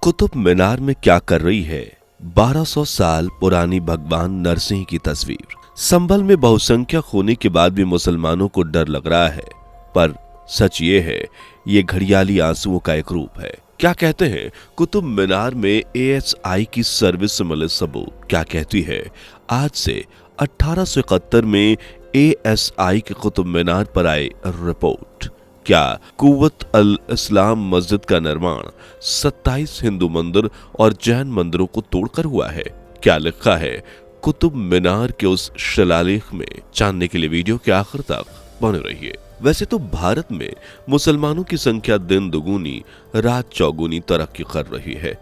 कुतुब मीनार में क्या कर रही है 1200 साल पुरानी भगवान नरसिंह की तस्वीर। संभल में बहुसंख्यक होने के बाद भी मुसलमानों को डर लग रहा है, पर सच ये है ये घड़ियाली आंसुओं का एक रूप है। क्या कहते हैं कुतुब मीनार में एएसआई की सर्विस से मिले सबूत। क्या कहती है आज से 1871 में एएसआई के कुतुब मीनार पर आई रिपोर्ट। क्या कुव्वत अल इस्लाम मस्जिद का निर्माण 27 हिंदू मंदिर और जैन मंदिरों को तोड़कर हुआ है। क्या लिखा है कुतुब मीनार के उस शिलालेख में, जानने के लिए वीडियो के आखिर तक बने रहिए। वैसे तो भारत में मुसलमानों की संख्या दिन दुगुनी रात चौगुनी तरक्की कर रही है,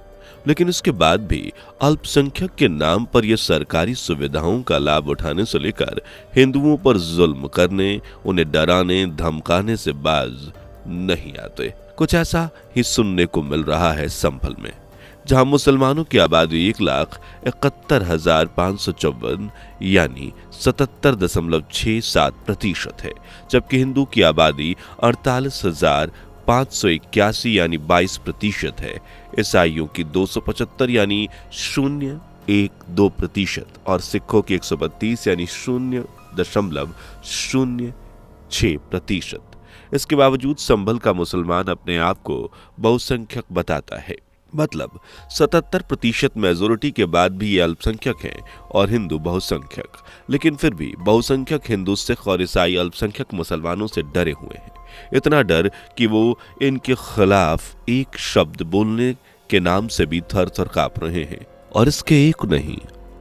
लेकिन इसके बाद भी अल्पसंख्यक के नाम पर यह सरकारी सुविधाओं का लाभ उठाने से लेकर हिंदुओं पर जुल्म करने, उन्हें डराने धमकाने से बाज नहीं आते। कुछ ऐसा ही सुनने को मिल रहा है संभल में, जहां मुसलमानों की आबादी 1,71,554 यानी 77.67% है, जबकि हिंदू की आबादी 48,581 यानी 22% है। ईसाइयों की 275 यानी 0.12% और सिखों की 132 यानी 0.06%। इसके बावजूद संभल का मुसलमान अपने आप को बहुसंख्यक बताता है, मतलब 77% मेजोरिटी के बाद भी ये अल्पसंख्यक हैं और हिंदू बहुसंख्यक। लेकिन फिर भी बहुसंख्यक हिंदू, सिख और ईसाई अल्पसंख्यक मुसलमानों से डरे हुए हैं। इतना डर कि वो इनके खिलाफ एक शब्द बोलने के नाम से भी थर थर कांप रहे हैं। और इसके एक नहीं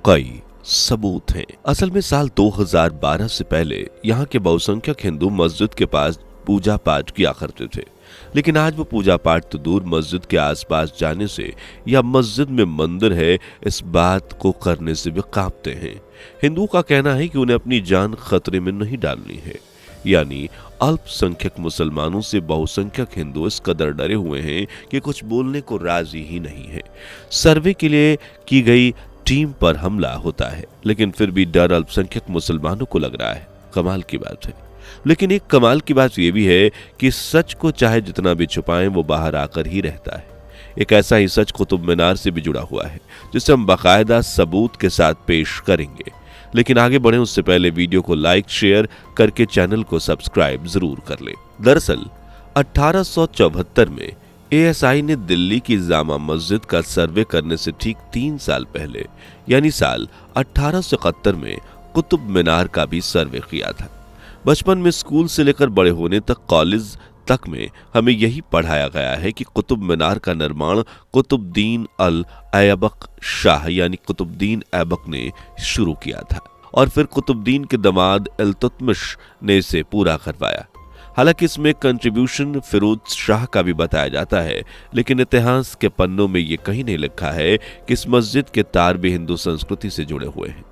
कई सबूत हैं। असल में साल 2012 से पहले यहाँ के बहुसंख्यक हिंदू मस्जिद के पास पूजा पाठ किया करते थे, लेकिन आज वो पूजा पाठ तो दूर, मस्जिद के आसपास जाने से या मस्जिद में मंदिर है इस बात को करने से भी कांपते हैं। हिंदुओं का कहना है कि उन्हें अपनी जान खतरे में नहीं डालनी है। यानी अल्पसंख्यक मुसलमानों से बहुसंख्यक हिंदू इस कदर डरे हुए हैं कि कुछ बोलने को राजी ही नहीं है। सर्वे के लिए की गई टीम पर हमला होता है, लेकिन फिर भी डर अल्पसंख्यक मुसलमानों को लग रहा है। कमाल की बात है। लेकिन एक कमाल की बात यह भी है कि सच को चाहे जितना भी छुपाएं वो बाहर आकर ही रहता है। एक ऐसा ही सच कुतुब मीनार से भी जुड़ा हुआ है, जिसे हम बाकायदा सबूत के साथ पेश करेंगे। लेकिन आगे बढ़े उससे पहले वीडियो को लाइक शेयर करके चैनल को सब्सक्राइब जरूर कर लें। दरअसल 1874 में एएसआई ने दिल्ली की जामा मस्जिद का सर्वे करने से ठीक 3 साल पहले यानी साल 1871 में कुतुब मीनार का भी सर्वे किया था। बचपन में स्कूल से लेकर बड़े होने तक कॉलेज तक में हमें यही पढ़ाया गया है कि कुतुब मीनार का निर्माण कुतुबुद्दीन अल ऐबक शाह यानी कुतुबुद्दीन ऐबक ने शुरू किया था और फिर कुतुबुद्दीन के दामाद इल्तुतमिश ने इसे पूरा करवाया। हालांकि इसमें कंट्रीब्यूशन फिरोज शाह का भी बताया जाता है, लेकिन इतिहास के पन्नों में ये कहीं नहीं लिखा है कि इस मस्जिद के तार भी हिंदू संस्कृति से जुड़े हुए हैं।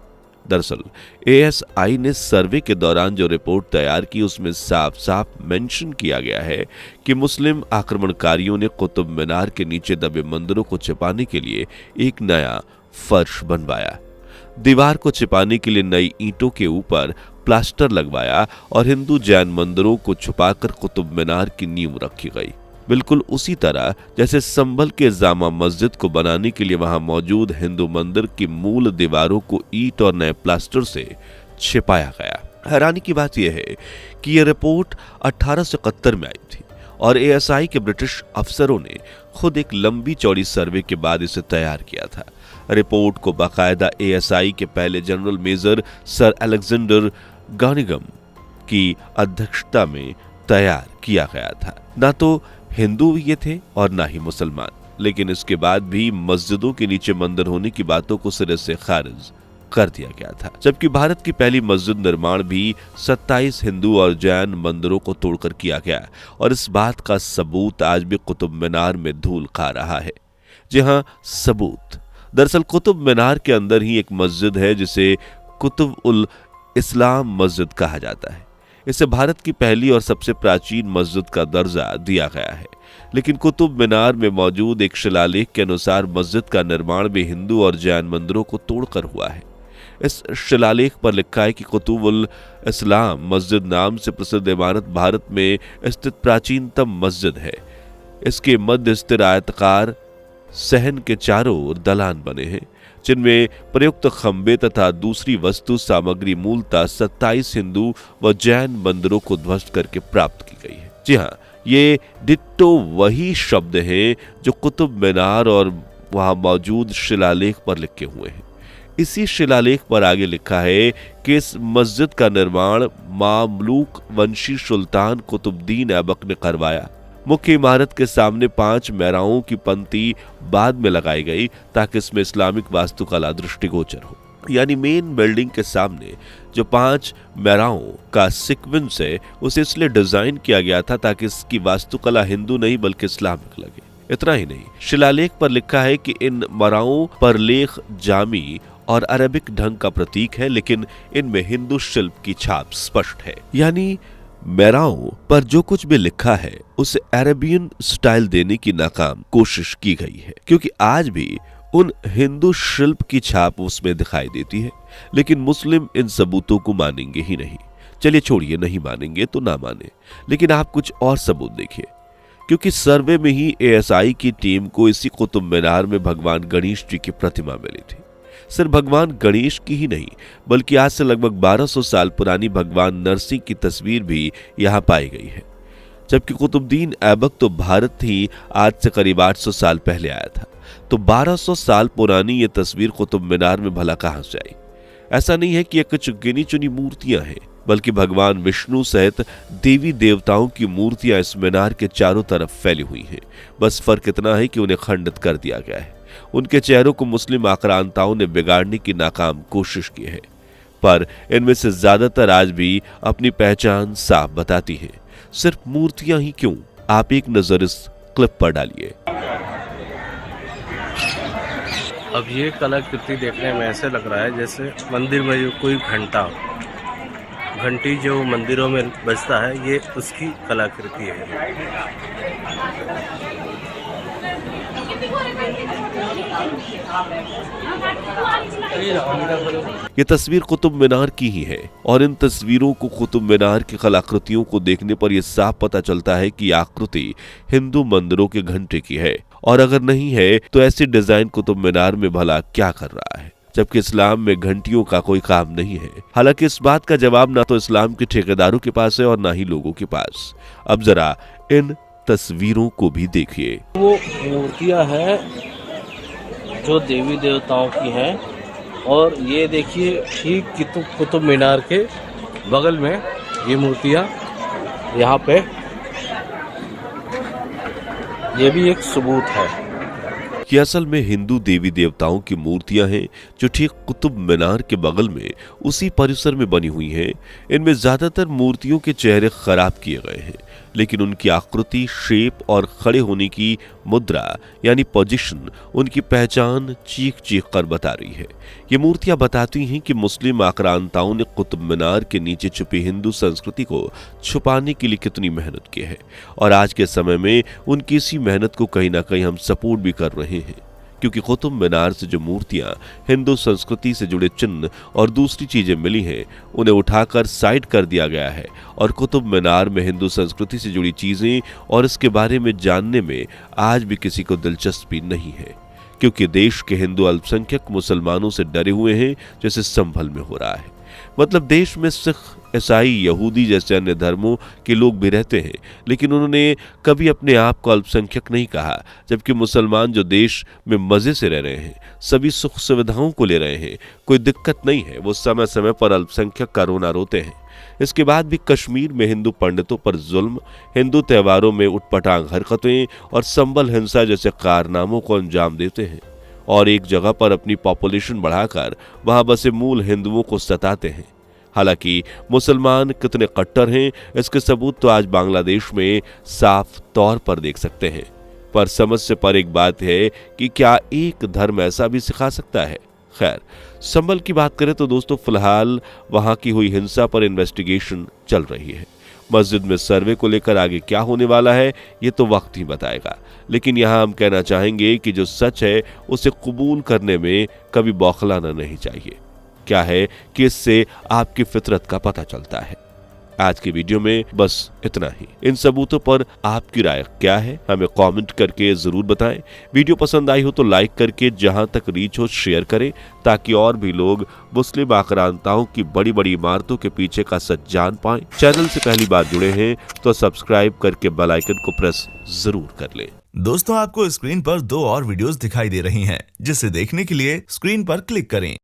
दरअसल एएसआई ने सर्वे के दौरान जो रिपोर्ट तैयार की उसमें साफ साफ मेंशन किया गया है कि मुस्लिम आक्रमणकारियों ने कुतुब मीनार के नीचे दबे मंदिरों को छिपाने के लिए एक नया फर्श बनवाया, दीवार को छिपाने के लिए नई ईंटों के ऊपर प्लास्टर लगवाया और हिंदू जैन मंदिरों को छुपाकर कुतुब मीनार की नींव रखी गई। बिल्कुल उसी तरह जैसे संभल के जामा मस्जिद को बनाने के लिए वहां मौजूद हिंदू मंदिर की मूल दीवारों को ईंट और नए प्लास्टर से छिपाया गया। हैरानी की बात यह है कि यह रिपोर्ट 1871 में आई थी और एएसआई के ब्रिटिश अफसरों ने खुद एक लंबी चौड़ी सर्वे के बाद इसे तैयार किया था। रिपोर्ट को बाकायदा एएसआई के पहले जनरल मेजर सर अलेक्जेंडर गानिगम की अध्यक्षता में तैयार किया गया था। ना तो हिंदू ये थे और ना ही मुसलमान, लेकिन इसके बाद भी मस्जिदों के नीचे मंदिर होने की बातों को सिरे से खारिज कर दिया गया था। जबकि भारत की पहली मस्जिद निर्माण भी 27 हिंदू और जैन मंदिरों को तोड़कर किया गया और इस बात का सबूत आज भी कुतुब मीनार में धूल खा रहा है। जी हाँ, सबूत। दरअसल कुतुब मीनार के अंदर ही एक मस्जिद है जिसे कुतुब उल इस्लाम मस्जिद कहा जाता है। इसे भारत की पहली और सबसे प्राचीन मस्जिद का दर्जा दिया गया है, लेकिन कुतुब मीनार में मौजूद एक शिलालेख के अनुसार मस्जिद का निर्माण भी हिंदू और जैन मंदिरों को तोड़कर हुआ है। इस शिलालेख पर लिखा है कि कुतुब उल इस्लाम मस्जिद नाम से प्रसिद्ध इमारत भारत में स्थित प्राचीनतम मस्जिद है। इसके मध्य स्थिर आयताकार सहन के चारों ओर दलान बने हैं, जिनमें प्रयुक्त खंबे तथा दूसरी वस्तु सामग्री मूलतः 27 हिंदू व जैन मंदिरों को ध्वस्त करके प्राप्त की गई है। जी हाँ, ये डिट्टो वही शब्द हैं जो कुतुब मीनार और वहां मौजूद शिलालेख पर लिखे हुए हैं। इसी शिलालेख पर आगे लिखा है कि इस मस्जिद का निर्माण मामलूक वंशी सुल्तान कुतुबुद्दीन ऐबक ने करवाया। मुख्य इमारत के सामने 5 मेहराबों की पंक्ति बाद में लगाई गई ताकि इसमें इस्लामिक वास्तुकला दृष्टिगोचर हो। यानी मेन बिल्डिंग के सामने जो 5 मेहराबों का सीक्वेंस है उसे इसलिए डिजाइन किया गया था ताकि इसकी वास्तुकला हिंदू नहीं बल्कि इस्लामिक लगे। इतना ही नहीं, शिलालेख पर लिखा है कि इन मराओं पर लेख जामी और अरबिक ढंग का प्रतीक है, लेकिन इनमें हिंदू शिल्प की छाप स्पष्ट है। यानी मेराओं पर जो कुछ भी लिखा है उसे अरेबियन स्टाइल देने की नाकाम कोशिश की गई है, क्योंकि आज भी उन हिंदू शिल्प की छाप उसमें दिखाई देती है। लेकिन मुस्लिम इन सबूतों को मानेंगे ही नहीं। चलिए छोड़िए, नहीं मानेंगे तो ना माने, लेकिन आप कुछ और सबूत देखिए, क्योंकि सर्वे में ही एएसआई की टीम को इसी कुतुब मीनार में भगवान गणेश जी की प्रतिमा मिली थी। सिर्फ भगवान गणेश की ही नहीं, बल्कि आज से लगभग 1200 साल पुरानी भगवान नरसिंह की तस्वीर भी यहाँ पाई गई है। जबकि कुतुबुद्दीन ऐबक तो भारत ही आज से करीब 800 साल पहले आया था, तो 1200 साल पुरानी ये तस्वीर कुतुब मीनार में भला कहां से आई? ऐसा नहीं है कि ये कुछ गिनी चुनी मूर्तियां हैं, बल्कि भगवान विष्णु सहित देवी देवताओं की मूर्तियां इस मीनार के चारों तरफ फैली हुई हैं। बस फर्क इतना है कि उन्हें खंडित कर दिया गया है। उनके चेहरों को मुस्लिम आक्रांताओं ने बिगाड़ने की नाकाम कोशिश की है, पर इनमें से ज्यादातर आज भी अपनी पहचान साफ बताती हैं। सिर्फ मूर्तियां ही क्यों, आप एक नजर इस क्लिप पर डालिए। अब ये कलाकृति देखने में ऐसे लग रहा है जैसे मंदिर में जो कोई घंटी जो मंदिरों में बजता है, ये उसकी कलाकृति है। ये तस्वीर कुतुब मीनार की ही है और इन तस्वीरों को, कुतुब मीनार की कलाकृतियों को देखने पर यह साफ पता चलता है कि आकृति हिंदू मंदिरों के घंटे की है, और अगर नहीं है तो ऐसी डिजाइन कुतुब मीनार में भला क्या कर रहा है, जबकि इस्लाम में घंटियों का कोई काम नहीं है। हालांकि इस बात का जवाब ना तो इस्लाम के ठेकेदारों के पास है और ना ही लोगों के पास। अब जरा इन तस्वीरों को भी देखिए। वो मूर्तियां हैं जो देवी देवताओं की हैं, और ये देखिए ठीक कुतुब मीनार के बगल में ये मूर्तियां, यहाँ पे ये भी एक सबूत है। ये असल में हिंदू देवी देवताओं की मूर्तियां हैं जो ठीक कुतुब मीनार के बगल में उसी परिसर में बनी हुई हैं। इनमें ज्यादातर मूर्तियों के चेहरे खराब किए गए हैं, लेकिन उनकी आकृति, शेप और खड़े होने की मुद्रा यानी पोजीशन उनकी पहचान चीख चीख कर बता रही है। ये मूर्तियां बताती हैं कि मुस्लिम आक्रांताओं ने कुतुब मीनार के नीचे छुपी हिंदू संस्कृति को छुपाने के लिए कितनी मेहनत की है, और आज के समय में उनकी इसी मेहनत को कहीं ना कहीं हम सपोर्ट भी कर रहे हैं, क्योंकि कुतुब मीनार से जो मूर्तियां हिंदू संस्कृति से जुड़े चिन्ह और दूसरी चीजें मिली हैं, उन्हें उठाकर साइड कर दिया गया है, और कुतुब मीनार में हिंदू संस्कृति से जुड़ी चीजें और इसके बारे में जानने में आज भी किसी को दिलचस्पी नहीं है, क्योंकि देश के हिंदू अल्पसंख्यक मुसलमानों से डरे हुए हैं, जैसे संभल में हो रहा है। मतलब देश में सिख, ईसाई, यहूदी जैसे अन्य धर्मों के लोग भी रहते हैं, लेकिन उन्होंने कभी अपने आप को अल्पसंख्यक नहीं कहा, जबकि मुसलमान जो देश में मजे से रह रहे हैं, सभी सुख सुविधाओं को ले रहे हैं, कोई दिक्कत नहीं है, वो समय समय पर अल्पसंख्यक का रोना रोते हैं। इसके बाद भी कश्मीर में हिंदू पंडितों पर जुल्म, हिंदू त्योहारों में उटपटांग हरकतें और संबल हिंसा जैसे कारनामों को अंजाम देते हैं, और एक जगह पर अपनी पॉपुलेशन बढ़ाकर वहां बसे मूल हिंदुओं को सताते हैं। हालांकि मुसलमान कितने कट्टर हैं, इसके सबूत तो आज बांग्लादेश में साफ तौर पर देख सकते हैं। पर समझ से पर एक बात है कि क्या एक धर्म ऐसा भी सिखा सकता है? खैर, संभल की बात करें तो दोस्तों, फिलहाल वहां की हुई हिंसा पर इन्वेस्टिगेशन चल रही है। मस्जिद में सर्वे को लेकर आगे क्या होने वाला है, ये तो वक्त ही बताएगा। लेकिन यहाँ हम कहना चाहेंगे कि जो सच है उसे कबूल करने में कभी बौखलाना नहीं चाहिए। क्या है कि इससे आपकी फितरत का पता चलता है। आज की वीडियो में बस इतना ही। इन सबूतों पर आपकी राय क्या है हमें कमेंट करके जरूर बताएं। वीडियो पसंद आई हो तो लाइक करके जहां तक रीच हो शेयर करें, ताकि और भी लोग मुस्लिम आक्रांताओं की बड़ी बड़ी इमारतों के पीछे का सच जान पाएं। चैनल से पहली बार जुड़े हैं तो सब्सक्राइब करके बेल आइकन को प्रेस जरूर कर लें। दोस्तों, आपको स्क्रीन पर 2 और वीडियोस दिखाई दे रही हैं, जिसे देखने के लिए स्क्रीन पर क्लिक करें।